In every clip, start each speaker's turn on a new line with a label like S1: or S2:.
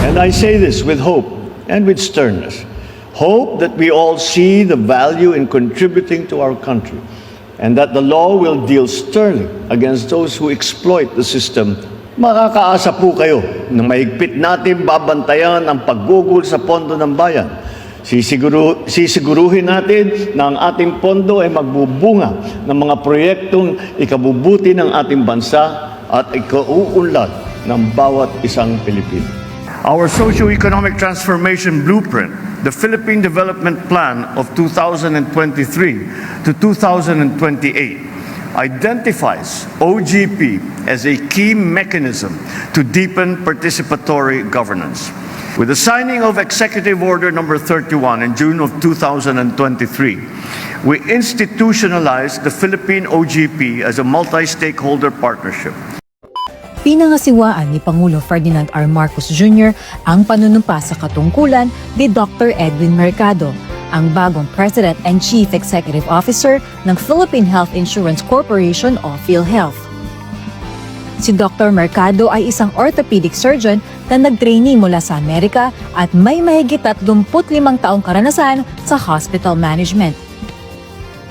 S1: And I say this with hope and with sternness. Hope that we all see the value in contributing to our country, and that the law will deal sternly against those who exploit the system. Makakaasa po kayo na mahigpit natin babantayan ang paggugol sa pondo ng bayan. Sisiguruhin natin na ang ating pondo ay magbubunga ng mga proyektong ikabubuti ng ating bansa at ikauunlad ng bawat isang Pilipino. Our socio-economic transformation blueprint, the Philippine Development Plan of 2023 to 2028, identifies OGP as a key mechanism to deepen participatory governance. With the signing of Executive Order Number 31 in June of 2023, we institutionalized the Philippine OGP as a multi-stakeholder partnership.
S2: Pinangasiwaan ni Pangulo Ferdinand R. Marcos Jr. ang panunumpa sa katungkulan ni Dr. Edwin Mercado, ang bagong President and Chief Executive Officer ng Philippine Health Insurance Corporation o PhilHealth. Si Dr. Mercado ay isang orthopedic surgeon na nag-trainee mula sa Amerika at may mahigit 35 taong karanasan sa hospital management.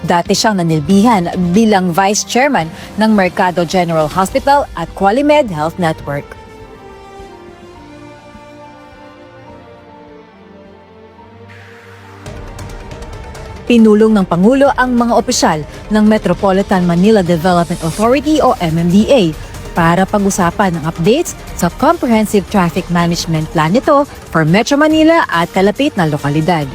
S2: Dati siyang nanilbihan bilang Vice Chairman ng Mercado General Hospital at Qualimed Health Network. Pinulong ng Pangulo ang mga opisyal ng Metropolitan Manila Development Authority o MMDA para pag-usapan ang updates sa Comprehensive Traffic Management Plan nito for Metro Manila at kalapit na lokalidad.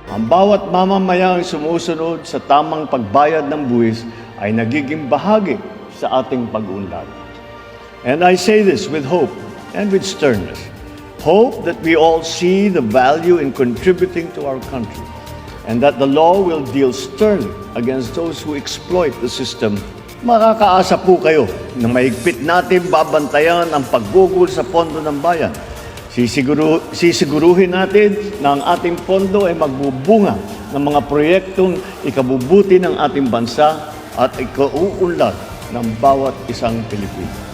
S1: Ang bawat mamamayang sumusunod sa tamang pagbayad ng buwis ay nagiging bahagi sa ating pag-unlad. And I say this with hope and with sternness. Hope that we all see the value in contributing to our country, and that the law will deal sternly against those who exploit the system. Makakaasa po kayo na mahigpit natin babantayan ang paggugol sa pondo ng bayan. Sisiguruhin natin na ang ating pondo ay magbubunga ng mga proyektong ikabubuti ng ating bansa at ikauunlad ng bawat isang Pilipino.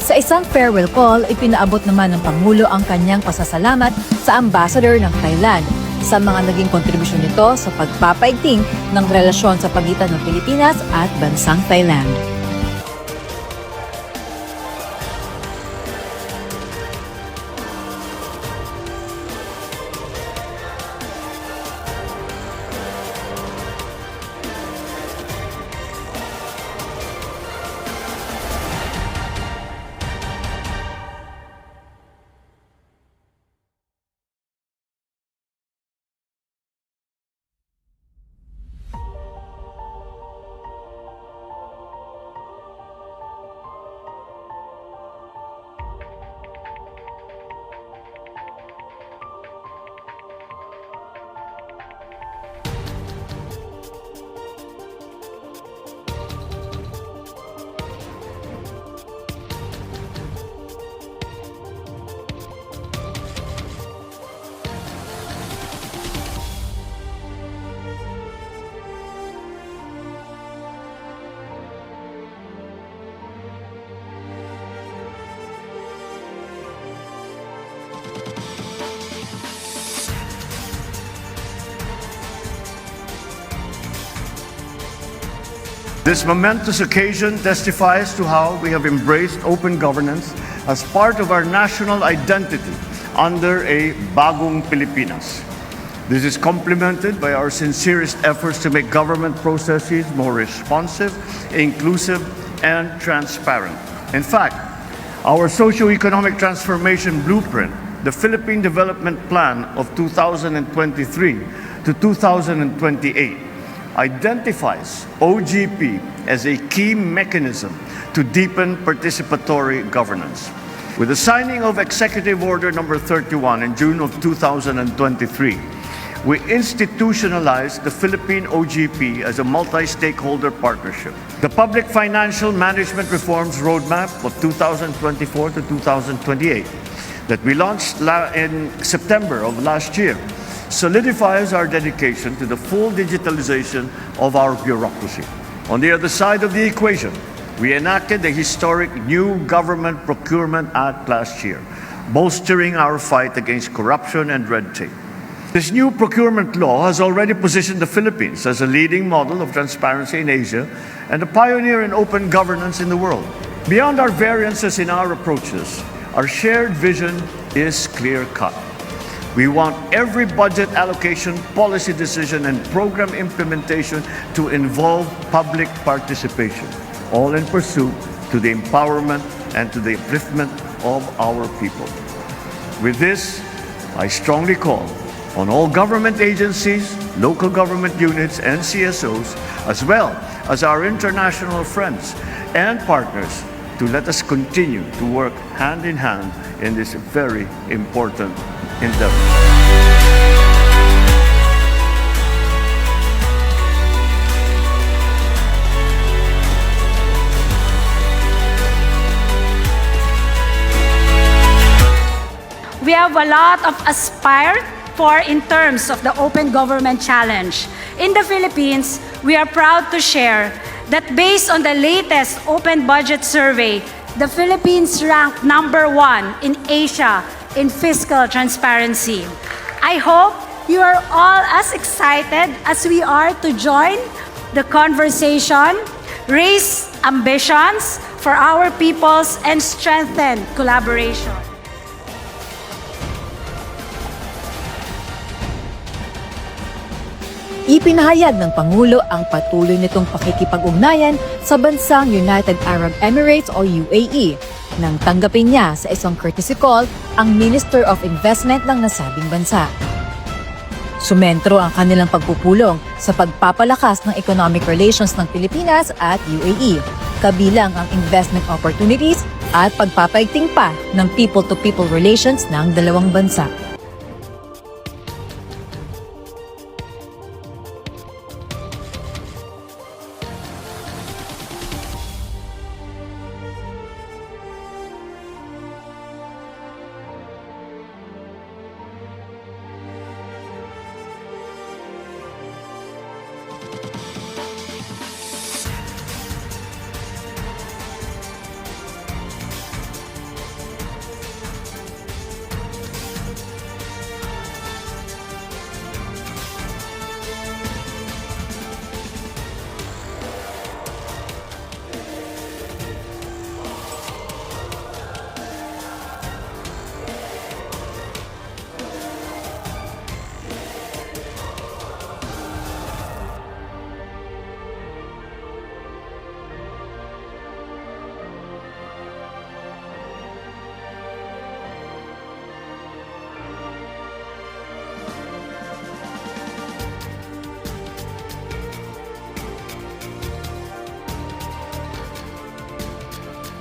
S2: Sa isang farewell call, ipinaabot naman ng Pangulo ang kanyang pasasalamat sa ambassador ng Thailand sa mga naging kontribusyon nito sa pagpapaigting ng relasyon sa pagitan ng Pilipinas at bansang Thailand.
S1: This momentous occasion testifies to how we have embraced open governance as part of our national identity under a Bagong Pilipinas. This is complemented by our sincerest efforts to make government processes more responsive, inclusive, and transparent. In fact, our socio-economic transformation blueprint, the Philippine Development Plan of 2023 to 2028, identifies OGP as a key mechanism to deepen participatory governance. With the signing of Executive Order Number 31 in June of 2023, we institutionalized the Philippine OGP as a multi-stakeholder partnership. The Public Financial Management Reforms Roadmap of 2024 to 2028 that we launched in September of last year solidifies our dedication to the full digitalization of our bureaucracy. On the other side of the equation, we enacted the historic new Government Procurement Act last year, bolstering our fight against corruption and red tape. This new procurement law has already positioned the Philippines as a leading model of transparency in Asia and a pioneer in open governance in the world. Beyond our variances in our approaches, our shared vision is clear-cut. We want every budget allocation, policy decision, and program implementation to involve public participation, all in pursuit to the empowerment and to the upliftment of our people. With this, I strongly call on all government agencies, local government units, and CSOs, as well as our international friends and partners, to let us continue to work hand in hand in this very important endeavor.
S3: We have a lot of aspire for in terms of the Open Government Challenge. In the Philippines, we are proud to share that based on the latest Open Budget Survey, the Philippines ranked number 1 in Asia in fiscal transparency. I hope you are all as excited as we are to join the conversation, raise ambitions for our peoples, and strengthen collaboration.
S2: Ipinahayag ng Pangulo ang patuloy nitong pakikipag-ugnayan sa bansang United Arab Emirates o UAE nang tanggapin niya sa isang courtesy call ang Minister of Investment ng nasabing bansa. Sumentro ang kanilang pagpupulong sa pagpapalakas ng economic relations ng Pilipinas at UAE, kabilang ang investment opportunities at pagpapaigting pa ng people-to-people relations ng dalawang bansa.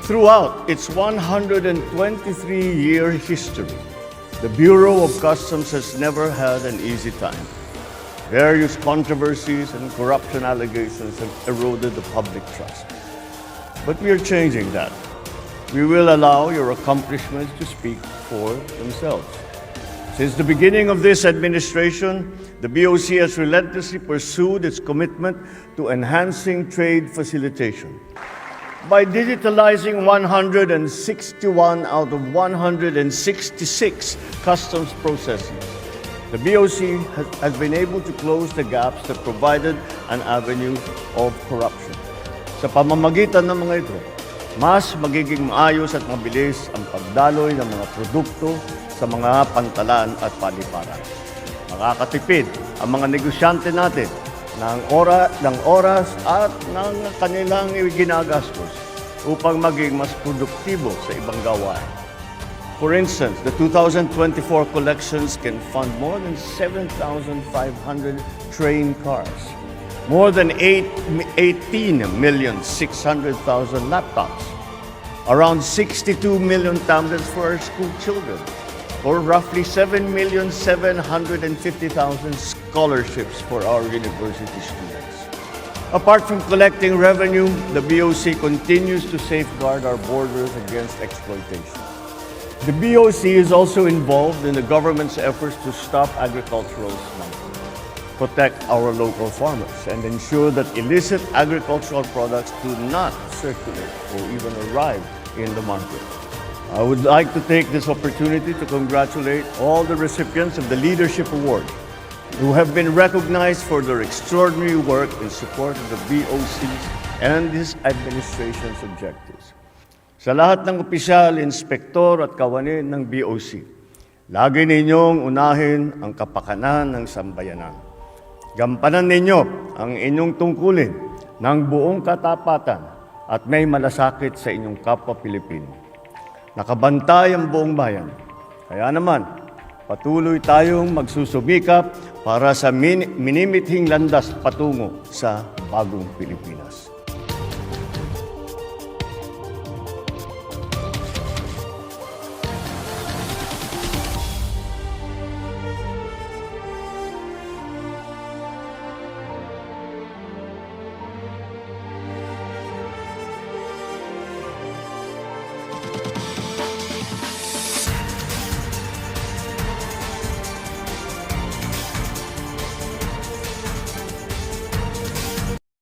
S1: Throughout its 123-year history, the Bureau of Customs has never had an easy time. Various controversies and corruption allegations have eroded the public trust. But we are changing that. We will allow your accomplishments to speak for themselves. Since the beginning of this administration, the BOC has relentlessly pursued its commitment to enhancing trade facilitation. By digitalizing 161 out of 166 customs processes, the BOC has been able to close the gaps that provided an avenue of corruption. Sa pamamagitan ng mga ito, mas magiging maayos at mabilis ang pagdaloy ng mga produkto sa mga pantalan at paliparan. Makakatipid ang mga negosyante natin ng oras at ng kanilang ginagastos upang maging mas produktibo sa ibang gawain. For instance, the 2024 collections can fund more than 7,500 train cars, more than 18,600,000 laptops, around 62 million tablets for our school children, or roughly 7,750,000 scholarships for our university students. Apart from collecting revenue, the BOC continues to safeguard our borders against exploitation. The BOC is also involved in the government's efforts to stop agricultural smuggling, protect our local farmers, and ensure that illicit agricultural products do not circulate or even arrive in the market. I would like to take this opportunity to congratulate all the recipients of the Leadership Award who have been recognized for their extraordinary work in support of the BOC's and this administration's objectives. Sa lahat ng opisyal, inspektor at kawani ng BOC, lagi ninyong unahin ang kapakanan ng sambayanan. Gampanan ninyo ang inyong tungkulin ng buong katapatan at may malasakit sa inyong kapwa Pilipino. Nakabantay ang buong bayan. Kaya naman, patuloy tayong magsusumikap para sa minimithing landas patungo sa bagong Pilipinas.